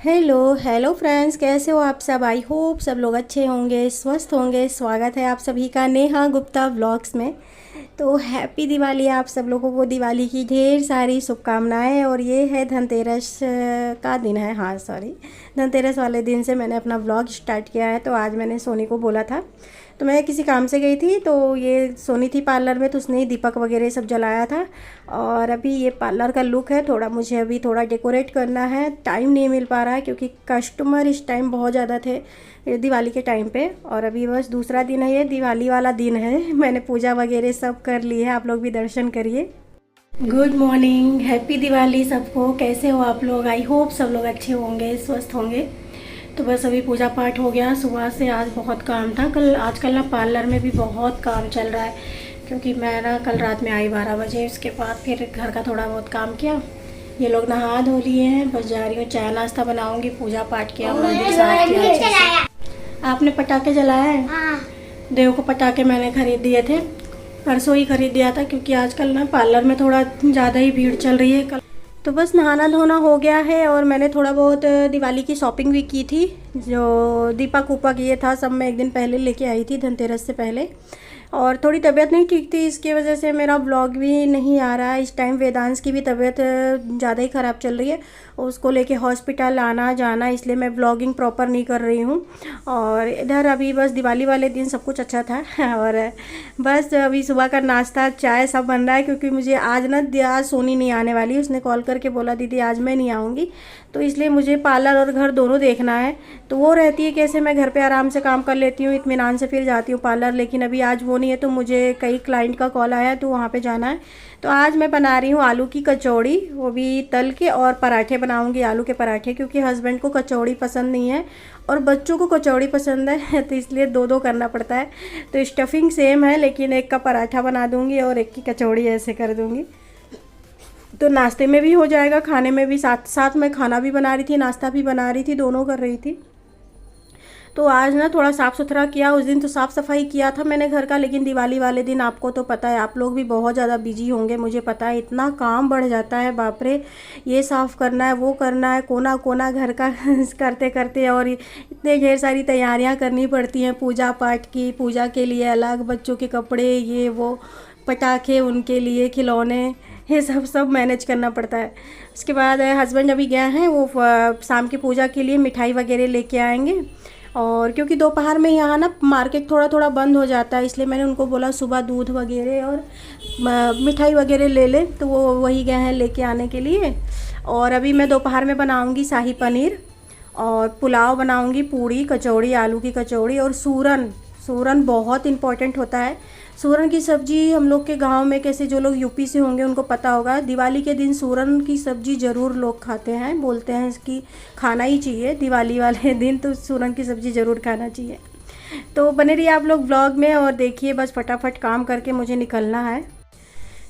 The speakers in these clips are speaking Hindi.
हेलो हेलो फ्रेंड्स, कैसे हो आप सब। आई होप सब लोग अच्छे होंगे, स्वस्थ होंगे। स्वागत है आप सभी का नेहा गुप्ता व्लॉग्स में। तो हैप्पी दिवाली आप सब लोगों को, दिवाली की ढेर सारी शुभकामनाएं। और ये है धनतेरस का दिन है, हाँ सॉरी, धनतेरस वाले दिन से मैंने अपना व्लॉग स्टार्ट किया है। तो आज मैंने सोनी को बोला था, तो मैं किसी काम से गई थी, तो ये सोनी थी पार्लर में, तो उसने ही दीपक वगैरह सब जलाया था। और अभी ये पार्लर का लुक है, थोड़ा मुझे अभी थोड़ा डेकोरेट करना है। टाइम नहीं मिल पा रहा है क्योंकि कस्टमर इस टाइम बहुत ज़्यादा थे ये दिवाली के टाइम पे। और अभी बस दूसरा दिन है, ये दिवाली वाला दिन है। मैंने पूजा वगैरह सब कर ली है, आप लोग भी दर्शन करिए। गुड मॉर्निंग, हैप्पी दिवाली सबको। कैसे हो आप लोग। आई होप सब लोग अच्छे होंगे, स्वस्थ होंगे। तो बस अभी पूजा पाठ हो गया सुबह से। आज बहुत काम था, आजकल ना पार्लर में भी बहुत काम चल रहा है, क्योंकि मैं ना कल रात में आई 12 बजे। उसके बाद फिर घर का थोड़ा बहुत काम किया। ये लोग नहा धो लिए हैं, बस जा रही हूँ चाय नाश्ता बनाऊंगी। पूजा पाठ किया, मंदिर साफ किया अच्छे से। आपने पटाखे जलाया है? हाँ। देव को पटाखे मैंने खरीद दिए थे, परसों ही खरीद दिया था, क्योंकि आजकल ना पार्लर में थोड़ा ज़्यादा ही भीड़ चल रही है। तो बस नहाना धोना हो गया है, और मैंने थोड़ा बहुत दिवाली की शॉपिंग भी की थी। जो दीपक उपक ये था सब मैं एक दिन पहले लेके आई थी, धनतेरस से पहले। और थोड़ी तबीयत नहीं ठीक थी, इसकी वजह से मेरा ब्लॉग भी नहीं आ रहा है इस टाइम। वेदांश की भी तबीयत ज़्यादा ही ख़राब चल रही है, उसको लेके हॉस्पिटल आना जाना, इसलिए मैं ब्लॉगिंग प्रॉपर नहीं कर रही हूँ। और इधर अभी बस दिवाली वाले दिन सब कुछ अच्छा था। और बस अभी सुबह का नाश्ता चाय सब बन रहा है, क्योंकि मुझे आज सोनी नहीं आने वाली। उसने कॉल करके बोला दीदी आज मैं नहीं आऊँगी, तो इसलिए मुझे पार्लर और घर दोनों देखना है। तो वो रहती है कैसे, मैं घर पे आराम से काम कर लेती हूँ, इत्मीनान से फिर जाती हूँ पार्लर। लेकिन अभी आज वो नहीं है, तो मुझे कई क्लाइंट का कॉल आया, तो वहाँ पे जाना है। तो आज मैं बना रही हूँ आलू की कचौड़ी, वो भी तल के, और पराठे बनाऊँगी आलू के पराठे, क्योंकि हस्बैंड को कचौड़ी पसंद नहीं है और बच्चों को कचौड़ी पसंद है। तो इसलिए दो दो करना पड़ता है। तो स्टफिंग सेम है, लेकिन एक का पराठा बना दूँगी और एक की कचौड़ी ऐसे कर दूँगी। तो नाश्ते में भी हो जाएगा, खाने में भी। साथ साथ मैं खाना भी बना रही थी, नाश्ता भी बना रही थी, दोनों कर रही थी। तो आज ना थोड़ा साफ़ सुथरा किया। उस दिन तो साफ़ सफाई किया था मैंने घर का, लेकिन दिवाली वाले दिन आपको तो पता है, आप लोग भी बहुत ज़्यादा बिजी होंगे, मुझे पता है। इतना काम बढ़ जाता है, बाप रे, ये साफ़ करना है, वो करना है, कोना कोना घर का करते करते। और इतने ढेर सारी तैयारियाँ करनी पड़ती हैं पूजा पाठ की। पूजा के लिए अलग, बच्चों के कपड़े, ये वो, पटाखे उनके लिए, खिलौने, ये सब मैनेज करना पड़ता है। उसके बाद हस्बैंड अभी गए हैं, वो शाम की पूजा के लिए मिठाई वगैरह लेके आएंगे। और क्योंकि दोपहर में यहाँ ना मार्केट थोड़ा थोड़ा बंद हो जाता है, इसलिए मैंने उनको बोला सुबह दूध वगैरह और मिठाई वगैरह ले लें, तो वो वही गए हैं लेके आने के लिए। और अभी मैं दोपहर में बनाऊँगी शाही पनीर, और पुलाव बनाऊँगी, पूड़ी, कचौड़ी, आलू की कचौड़ी, और सूरन। सूरन बहुत इम्पॉर्टेंट होता है। सूरन की सब्ज़ी हम लोग के गांव में, कैसे जो लोग यूपी से होंगे उनको पता होगा, दिवाली के दिन सूरन की सब्ज़ी ज़रूर लोग खाते हैं, बोलते हैं कि खाना ही चाहिए दिवाली वाले दिन, तो सूरन की सब्ज़ी ज़रूर खाना चाहिए। तो बने रहिए आप लोग ब्लॉग में और देखिए। बस फटाफट काम करके मुझे निकलना है।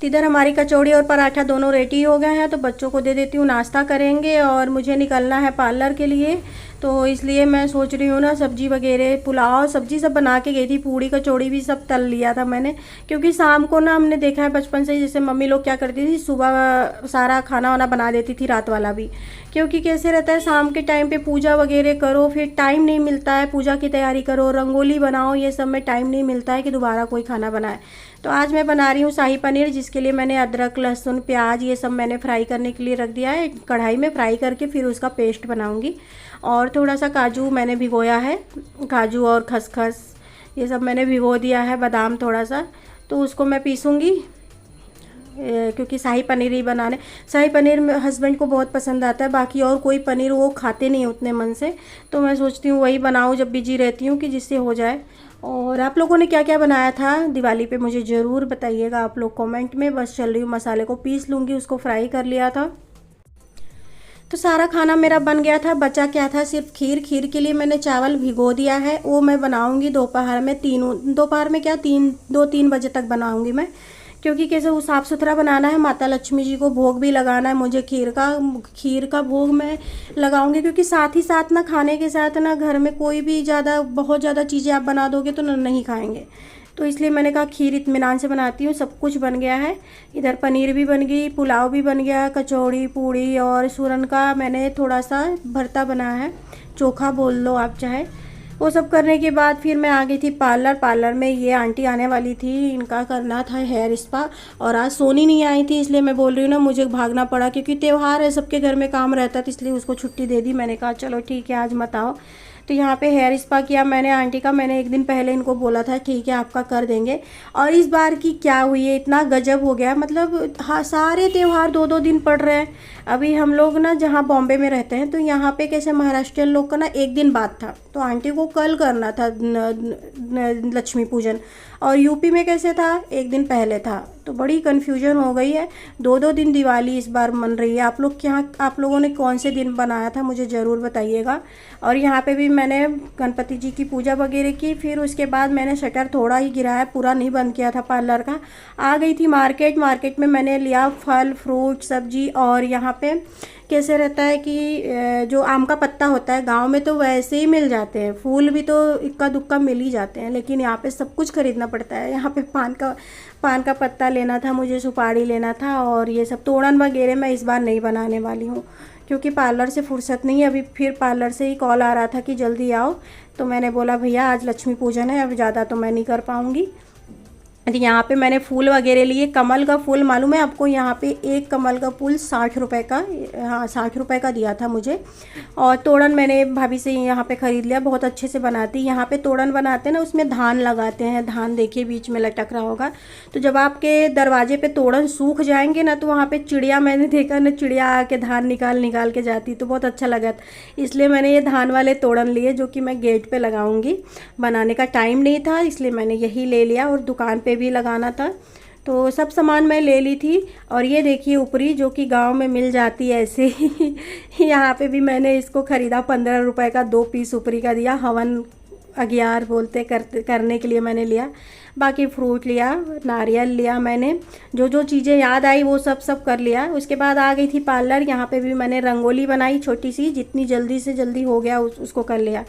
तो इधर हमारी कचौड़ी और पराठा दोनों रेडी हो गए हैं, तो बच्चों को दे देती हूँ, नाश्ता करेंगे। और मुझे निकलना है पार्लर के लिए, तो इसलिए मैं सोच रही हूँ ना, सब्जी वगैरह, पुलाव, सब्जी सब बना के गई थी, पूड़ी कचौड़ी भी सब तल लिया था मैंने। क्योंकि शाम को ना हमने देखा है बचपन से, जैसे मम्मी लोग क्या करती थी, सुबह सारा खाना वाना बना देती थी, रात वाला भी। क्योंकि कैसे रहता है, शाम के टाइम पे पूजा वगैरह करो, फिर टाइम नहीं मिलता है, पूजा की तैयारी करो, रंगोली बनाओ, ये सब में टाइम नहीं मिलता है कि दोबारा कोई खाना बनाए। तो आज मैं बना रही हूँ शाही पनीर, जिसके लिए मैंने अदरक, लहसुन, प्याज ये सब मैंने फ्राई करने के लिए रख दिया है कढ़ाई में। फ्राई करके फिर उसका पेस्ट बनाऊँगी। और थोड़ा सा काजू मैंने भिगोया है, काजू और खसखस ये सब मैंने भिगो दिया है, बादाम थोड़ा सा, तो उसको मैं पीसूँगी, क्योंकि शाही पनीर ही बनाने। शाही पनीर में हस्बैंड को बहुत पसंद आता है, बाकी और कोई पनीर वो खाते नहीं उतने मन से, तो मैं सोचती हूँ वही बनाऊँ जब बिजी रहती हूँ, कि जिससे हो जाए। और आप लोगों ने क्या क्या बनाया था दिवाली पे मुझे ज़रूर बताइएगा आप लोग कमेंट में। बस चल रही हूँ, मसाले को पीस लूँगी, उसको फ्राई कर लिया था। तो सारा खाना मेरा बन गया था, बचा क्या था सिर्फ खीर। खीर के लिए मैंने चावल भिगो दिया है, वो मैं बनाऊंगी दोपहर में। दोपहर में क्या, 2-3 बजे तक बनाऊंगी मैं, क्योंकि कैसे वो साफ़ सुथरा बनाना है। माता लक्ष्मी जी को भोग भी लगाना है मुझे, खीर का भोग मैं लगाऊंगी। क्योंकि साथ ही साथ ना, खाने के साथ ना, घर में कोई भी बहुत ज़्यादा चीज़ें आप बना दोगे तो नहीं खाएंगे। तो इसलिए मैंने कहा खीर इत्मीनान से बनाती हूँ। सब कुछ बन गया है, इधर पनीर भी बन गई, पुलाव भी बन गया, कचौड़ी पूड़ी और सूरन का मैंने थोड़ा सा भरता बनाया है, चोखा बोल लो आप चाहे। वो सब करने के बाद फिर मैं आ गई थी पार्लर में। ये आंटी आने वाली थी, इनका करना था हेयर स्पा, और आज सोनी नहीं आई थी, इसलिए मैं बोल रही हूँ ना मुझे भागना पड़ा, क्योंकि त्यौहार है, सबके घर में काम रहता है, तो इसलिए उसको छुट्टी दे दी। मैंने कहा चलो ठीक है आज मत आओ। तो यहाँ पे हेयर स्पा किया मैंने आंटी का। मैंने एक दिन पहले इनको बोला था ठीक है आपका कर देंगे, और इस बार की क्या हुई है, इतना गजब हो गया। मतलब हाँ, सारे त्यौहार 2-2 दिन पड़ रहे हैं। अभी हम लोग ना जहाँ बॉम्बे में रहते हैं, तो यहाँ पे कैसे महाराष्ट्रियन लोग का ना एक दिन बाद था, तो आंटी को कल करना था लक्ष्मी पूजन, और यूपी में कैसे था एक दिन पहले था। तो बड़ी कन्फ्यूजन हो गई है। 2-2 दिन दिवाली इस बार मन रही है। आप लोग क्या, आप लोगों ने कौन से दिन बनाया था मुझे ज़रूर बताइएगा। और यहाँ पे भी मैंने गणपति जी की पूजा वगैरह की। फिर उसके बाद मैंने शटर थोड़ा ही गिराया, पूरा नहीं बंद किया था पार्लर का। आ गई थी मार्केट में मैंने लिया फल फ्रूट सब्जी। और यहाँ पे कैसे रहता है कि जो आम का पत्ता होता है गांव में तो वैसे ही मिल जाते हैं, फूल भी तो इक्का दुक्का मिल ही जाते हैं, लेकिन यहाँ पे सब कुछ खरीदना पड़ता है। यहाँ पे पान का पत्ता लेना था मुझे, सुपारी लेना था, और ये सब तोड़न वगैरह मैं इस बार नहीं बनाने वाली हूँ, क्योंकि पार्लर से फुर्सत नहीं है। अभी फिर पार्लर से ही कॉल आ रहा था कि जल्दी आओ, तो मैंने बोला भैया आज लक्ष्मी पूजन है, अब ज़्यादा तो मैं नहीं कर पाऊँगी। तो यहाँ पे मैंने फूल वगैरह लिए। कमल का फूल मालूम है आपको, यहाँ पे एक कमल का फूल 60 रुपये का, हाँ 60 रुपये का दिया था मुझे। और तोड़न मैंने भाभी से यहाँ पे ख़रीद लिया, बहुत अच्छे से बनाती। यहाँ पे तोड़न बनाते हैं ना, उसमें धान लगाते हैं, धान देखिए बीच में लटक रहा होगा। तो जब आपके दरवाजे पे तोड़न सूख जाएंगे ना, तो वहाँ पे चिड़िया, मैंने देखा ना चिड़िया आके धान निकाल के जाती, तो बहुत अच्छा लगा। इसलिए मैंने ये धान वाले तोड़न लिए, जो कि मैं गेट पे लगाऊंगी। बनाने का टाइम नहीं था इसलिए मैंने यही ले लिया, और दुकान पे भी लगाना था, तो सब सामान मैं ले ली थी। और ये देखिए ऊपरी, जो कि गांव में मिल जाती है ऐसे ही यहाँ पे भी मैंने इसको ख़रीदा, 15 रुपए का 2 पीस ऊपरी का दिया। हवन अगियार बोलते करने के लिए मैंने लिया। बाकी फ्रूट लिया, नारियल लिया, मैंने जो चीज़ें याद आई वो सब कर लिया। उसके बाद आ गई थी पार्लर। यहाँ पे भी मैंने रंगोली बनाई छोटी सी, जितनी जल्दी से जल्दी हो गया उसको कर लिया।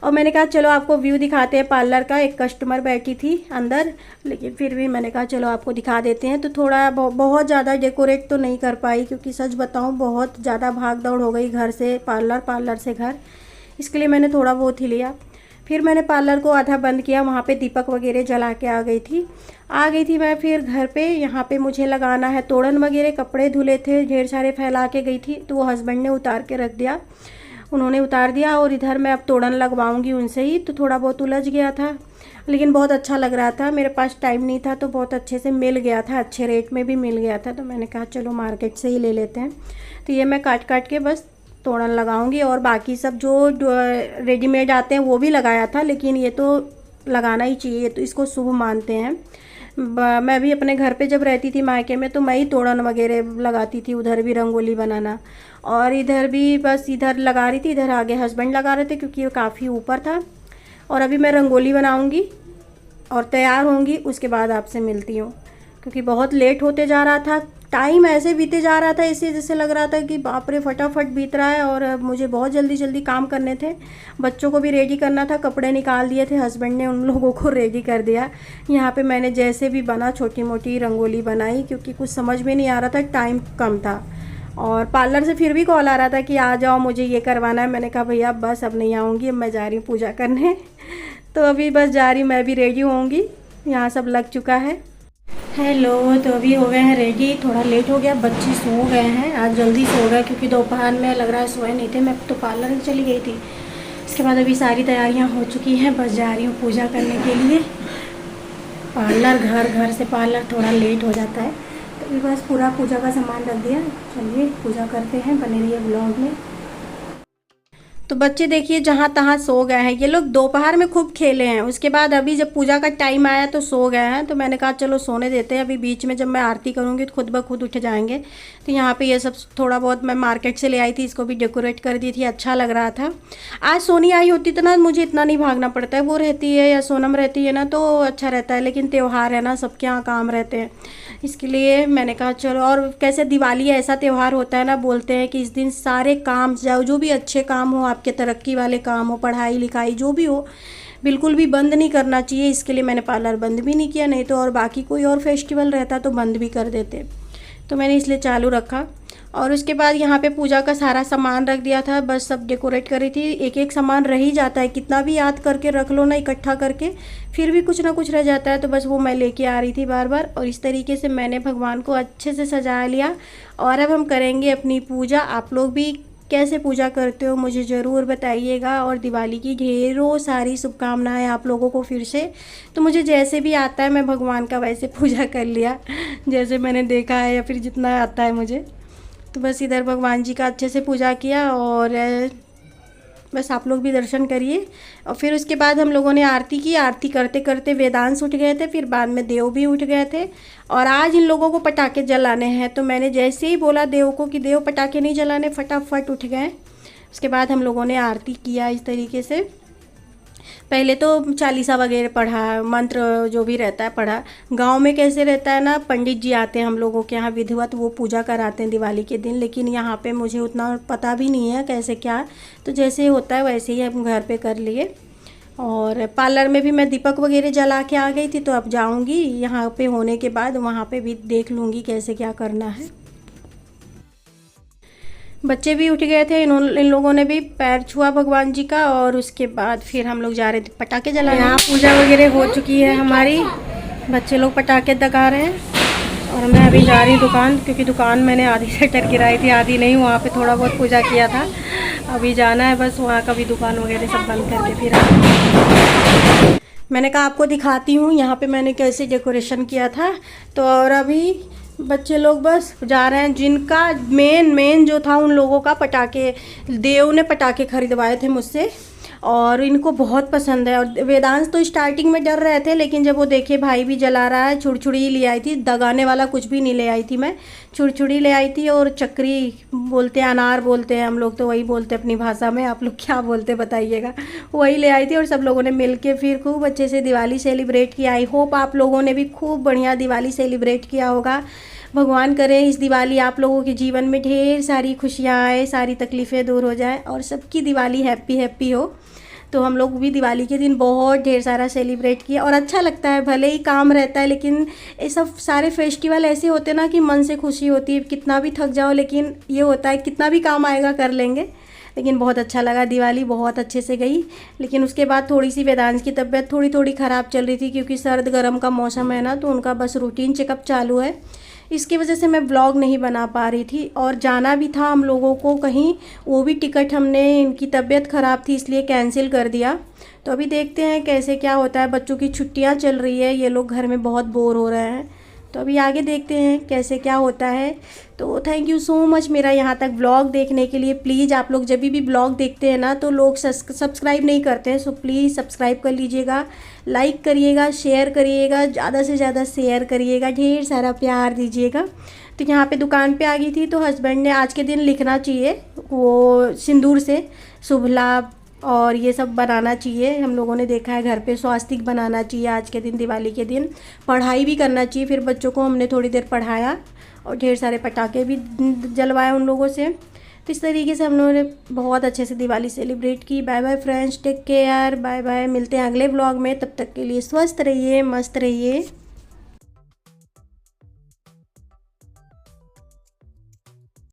और मैंने कहा चलो आपको व्यू दिखाते हैं पार्लर का। एक कस्टमर बैठी थी अंदर, लेकिन फिर भी मैंने कहा चलो आपको दिखा देते हैं। तो थोड़ा बहुत ज़्यादा डेकोरेट तो नहीं कर पाई, क्योंकि सच बताऊं बहुत ज़्यादा भाग दौड़ हो गई, घर से पार्लर, पार्लर से घर, इसके लिए मैंने थोड़ा बहुत ही लिया। फिर मैंने पार्लर को आधा बंद किया, वहाँ पे दीपक वगैरह जला के आ गई थी मैं फिर घर पे। यहाँ पे मुझे लगाना है तोड़न वगैरह, कपड़े धुले थे ढेर सारे फैला के गई थी, तो वो हस्बैंड ने उतार के रख दिया, उन्होंने उतार दिया। और इधर मैं अब तोड़न लगवाऊंगी उनसे ही, तो थोड़ा बहुत उलझ गया था, लेकिन बहुत अच्छा लग रहा था। मेरे पास टाइम नहीं था, तो बहुत अच्छे से मिल गया था, अच्छे रेट में भी मिल गया था, तो मैंने कहा चलो मार्केट से ही ले लेते हैं। तो ये मैं काट के बस तोड़न लगाऊंगी। और बाकी सब जो रेडीमेड आते हैं वो भी लगाया था, लेकिन ये तो लगाना ही चाहिए, तो इसको शुभ मानते हैं। मैं भी अपने घर पे जब रहती थी मायके में, तो मैं ही तोड़न वगैरह लगाती थी, उधर भी रंगोली बनाना, और इधर भी बस इधर लगा रही थी। इधर आगे हस्बैंड लगा रहे थे, क्योंकि वो काफ़ी ऊपर था। और अभी मैं रंगोली बनाऊंगी और तैयार होंगी, उसके बाद आपसे मिलती हूँ, क्योंकि बहुत लेट होते जा रहा था। टाइम ऐसे बीते जा रहा था, इससे जैसे लग रहा था कि बाप रे फटाफट बीत रहा है। और मुझे बहुत जल्दी काम करने थे, बच्चों को भी रेडी करना था, कपड़े निकाल दिए थे हस्बैंड ने, उन लोगों को रेडी कर दिया। यहाँ पे मैंने जैसे भी बना छोटी मोटी रंगोली बनाई, क्योंकि कुछ समझ में नहीं आ रहा था, टाइम कम था। और पार्लर से फिर भी कॉल आ रहा था कि आ जाओ मुझे ये करवाना है। मैंने कहा भैया बस अब नहीं आऊँगी, अब मैं जा रही हूँ पूजा करने। तो अभी बस जा रही, मैं भी रेडी होंगी, यहाँ सब लग चुका है। हेलो, तो अभी हो गए हैं रेडी, थोड़ा लेट हो गया, बच्चे सो गए हैं, आज जल्दी सो गए, क्योंकि दोपहर में लग रहा है सोए नहीं थे। मैं तो पार्लर में चली गई थी। इसके बाद अभी सारी तैयारियां हो चुकी हैं, बस जा रही हूँ पूजा करने के लिए। पार्लर घर से पार्लर थोड़ा लेट हो जाता है, तो अभी बस पूरा पूजा का सामान रख दिया। चलिए पूजा करते हैं, बने रहिए ब्लॉग में। तो बच्चे देखिए जहाँ तहाँ सो गए हैं। ये लोग दोपहर में खूब खेले हैं, उसके बाद अभी जब पूजा का टाइम आया तो सो गए हैं। तो मैंने कहा चलो सोने देते हैं, अभी बीच में जब मैं आरती करूँगी तो खुद ब खुद उठ जाएंगे। तो यहाँ पे ये सब थोड़ा बहुत मैं मार्केट से ले आई थी, इसको भी डेकोरेट कर दी थी, अच्छा लग रहा था। आज सोनी आई होती तो ना मुझे इतना नहीं भागना पड़ता है, वो रहती है या सोनम रहती है ना तो अच्छा रहता है, लेकिन त्यौहार है ना, सबके यहाँ काम रहते हैं, इसके लिए मैंने कहा चलो। और कैसे दिवाली ऐसा त्यौहार होता है ना, बोलते हैं कि इस दिन सारे काम जो भी अच्छे काम हो, आपके तरक्की वाले काम हो, पढ़ाई लिखाई जो भी हो, बिल्कुल भी बंद नहीं करना चाहिए, इसके लिए मैंने पार्लर बंद भी नहीं किया, नहीं तो और बाकी कोई और फेस्टिवल रहता तो बंद भी कर देते। तो मैंने इसलिए चालू रखा। और उसके बाद यहाँ पे पूजा का सारा सामान रख दिया था, बस सब डेकोरेट कर रही थी। एक एक सामान रह ही जाता है, कितना भी याद करके रख लो ना इकट्ठा करके, फिर भी कुछ ना कुछ रह जाता है। तो बस वो मैं लेके आ रही थी बार बार, और इस तरीके से मैंने भगवान को अच्छे से सजा लिया। और अब हम करेंगे अपनी पूजा। आप लोग भी कैसे पूजा करते हो मुझे ज़रूर बताइएगा, और दिवाली की ढेरों सारी शुभकामनाएं आप लोगों को फिर से। तो मुझे जैसे भी आता है मैं भगवान का वैसे पूजा कर लिया, जैसे मैंने देखा है या फिर जितना आता है मुझे। तो बस इधर भगवान जी का अच्छे से पूजा किया, और बस आप लोग भी दर्शन करिए। और फिर उसके बाद हम लोगों ने आरती की। आरती करते करते वेदांश उठ गए थे, फिर बाद में देव भी उठ गए थे। और आज इन लोगों को पटाखे जलाने हैं, तो मैंने जैसे ही बोला देव को कि देव पटाखे नहीं जलाने, फटाफट उठ गए। उसके बाद हम लोगों ने आरती किया इस तरीके से। पहले तो चालीसा वगैरह पढ़ा, मंत्र जो भी रहता है पढ़ा। गांव में कैसे रहता है ना, पंडित जी आते हैं हम लोगों के यहाँ विधिवत, वो पूजा कराते हैं दिवाली के दिन। लेकिन यहाँ पे मुझे उतना पता भी नहीं है कैसे क्या, तो जैसे होता है वैसे ही हम घर पे कर लिए। और पार्लर में भी मैं दीपक वगैरह जला के आ गई थी, तो अब जाऊँगी यहाँ पे होने के बाद वहाँ पे भी देख लूँगी कैसे क्या करना है। बच्चे भी उठ गए थे, इन लोगों ने भी पैर छुआ भगवान जी का, और उसके बाद फिर हम लोग जा रहे थे पटाखे जलाने। यहाँ पूजा वगैरह हो चुकी है हमारी, बच्चे लोग पटाखे दगा रहे हैं, और मैं अभी जा रही दुकान, क्योंकि दुकान मैंने आधी शटर गिराई थी, आधी नहीं, वहाँ पे थोड़ा बहुत पूजा किया था। अभी जाना है बस, वहाँ का भी दुकान वगैरह सब बंद करके फिर मैंने कहा आपको दिखाती हूँ यहाँ पे मैंने कैसे डेकोरेशन किया था। तो और अभी बच्चे लोग बस जा रहे हैं, जिनका मेन जो था उन लोगों का पटाखे, देव ने पटाखे खरीदवाए थे मुझसे, और इनको बहुत पसंद है। और वेदांश तो स्टार्टिंग में डर रहे थे, लेकिन जब वो देखे भाई भी जला रहा है, छुड़छुड़ी ले आई थी, दगाने वाला कुछ भी नहीं ले आई थी मैं, छुड़छुड़ी ले आई थी। और चक्री बोलते हैं, अनार बोलते हैं हम लोग, तो वही बोलते हैं अपनी भाषा में, आप लोग क्या बोलते बताइएगा। वही ले आई थी, और सब लोगों ने मिल के फिर खूब अच्छे से दिवाली सेलिब्रेट किया। आई होप आप लोगों ने भी खूब बढ़िया दिवाली सेलिब्रेट किया होगा। भगवान करे इस दिवाली आप लोगों के जीवन में ढेर सारी खुशियाँ आए, सारी तकलीफ़ें दूर हो जाए, और सबकी दिवाली हैप्पी हो। तो हम लोग भी दिवाली के दिन बहुत ढेर सारा सेलिब्रेट किया, और अच्छा लगता है। भले ही काम रहता है, लेकिन ये सब सारे फेस्टिवल ऐसे होते हैं ना कि मन से खुशी होती है। कितना भी थक जाओ, लेकिन ये होता है कितना भी काम आएगा कर लेंगे। लेकिन बहुत अच्छा लगा, दिवाली बहुत अच्छे से गई। लेकिन उसके बाद थोड़ी सी वेदांश की तबीयत थोड़ी ख़राब चल रही थी, क्योंकि सर्द गर्म का मौसम है ना, तो उनका बस रूटीन चेकअप चालू है। इसकी वजह से मैं व्लॉग नहीं बना पा रही थी, और जाना भी था हम लोगों को कहीं, वो भी टिकट हमने, इनकी तबीयत ख़राब थी इसलिए कैंसिल कर दिया। तो अभी देखते हैं कैसे क्या होता है। बच्चों की छुट्टियां चल रही है, ये लोग घर में बहुत बोर हो रहे हैं, तो अभी आगे देखते हैं कैसे क्या होता है। तो थैंक यू सो मच मेरा यहाँ तक व्लॉग देखने के लिए। प्लीज़ आप लोग जब भी व्लॉग देखते हैं ना, तो लोग सब्सक्राइब नहीं करते हैं, सो प्लीज़ सब्सक्राइब कर लीजिएगा, लाइक करिएगा, शेयर करिएगा, ज़्यादा से ज़्यादा शेयर करिएगा, ढेर सारा प्यार दीजिएगा। तो यहाँ पे दुकान पे आ गई थी, तो हस्बैंड ने आज के दिन लिखना चाहिए वो सिंदूर से शुभ लाभ और ये सब बनाना चाहिए। हम लोगों ने देखा है घर पे स्वास्तिक बनाना चाहिए आज के दिन, दिवाली के दिन पढ़ाई भी करना चाहिए। फिर बच्चों को हमने थोड़ी देर पढ़ाया, और ढेर सारे पटाखे भी जलवाए उन लोगों से। तो इस तरीके से हम लोगों ने बहुत अच्छे से दिवाली सेलिब्रेट की। Bye bye friends, take care, bye bye. मिलते हैं अगले व्लॉग में, तब तक के लिए स्वस्थ रहिए, मस्त रहिए।